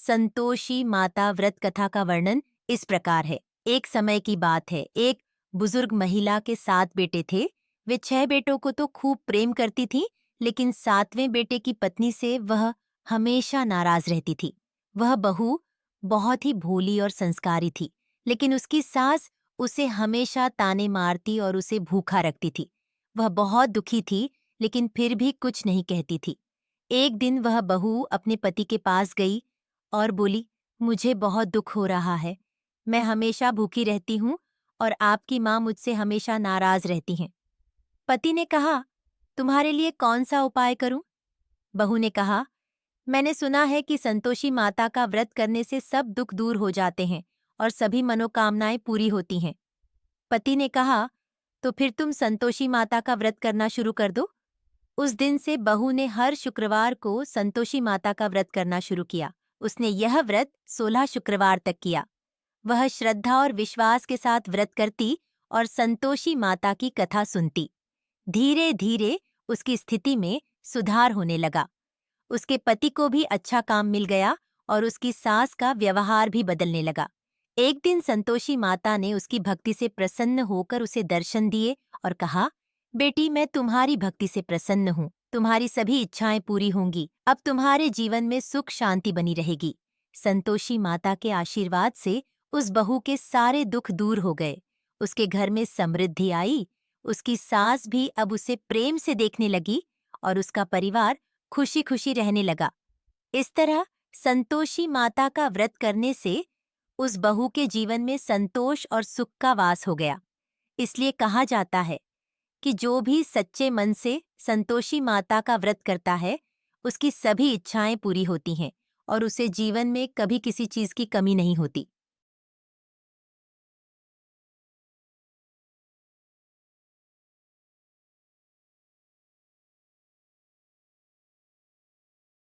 संतोषी माता व्रत कथा का वर्णन इस प्रकार है। एक समय की बात है, एक बुजुर्ग महिला के 7 बेटे थे। वे 6 बेटों को तो खूब प्रेम करती थीं, लेकिन 7वें बेटे की पत्नी से वह हमेशा नाराज रहती थी। वह बहू बहुत ही भोली और संस्कारी थी, लेकिन उसकी सास उसे हमेशा ताने मारती और उसे भूखा रखती थी। वह बहुत दुखी थी, लेकिन फिर भी कुछ नहीं कहती थी। एक दिन वह बहू अपने पति के पास गई और बोली, मुझे बहुत दुख हो रहा है। मैं हमेशा भूखी रहती हूँ और आपकी माँ मुझसे हमेशा नाराज रहती हैं। पति ने कहा, तुम्हारे लिए कौन सा उपाय करूं? बहू ने कहा, मैंने सुना है कि संतोषी माता का व्रत करने से सब दुख दूर हो जाते हैं और सभी मनोकामनाएं पूरी होती हैं। पति ने कहा, तो फिर तुम संतोषी माता का व्रत करना शुरू कर दो। उस दिन से बहू ने हर शुक्रवार को संतोषी माता का व्रत करना शुरू किया। उसने यह व्रत 16 शुक्रवार तक किया। वह श्रद्धा और विश्वास के साथ व्रत करती और संतोषी माता की कथा सुनती। धीरे धीरे उसकी स्थिति में सुधार होने लगा। उसके पति को भी अच्छा काम मिल गया और उसकी सास का व्यवहार भी बदलने लगा। एक दिन संतोषी माता ने उसकी भक्ति से प्रसन्न होकर उसे दर्शन दिए और कहा, बेटी, मैं तुम्हारी भक्ति से प्रसन्न हूँ। तुम्हारी सभी इच्छाएं पूरी होंगी। अब तुम्हारे जीवन में सुख शांति बनी रहेगी। संतोषी माता के आशीर्वाद से उस बहू के सारे दुख दूर हो गए। उसके घर में समृद्धि आई। उसकी सास भी अब उसे प्रेम से देखने लगी और उसका परिवार खुशी खुशी रहने लगा। इस तरह संतोषी माता का व्रत करने से उस बहू के जीवन में संतोष और सुख का वास हो गया। इसलिए कहा जाता है कि जो भी सच्चे मन से संतोषी माता का व्रत करता है, उसकी सभी इच्छाएं पूरी होती हैं और उसे जीवन में कभी किसी चीज की कमी नहीं होती।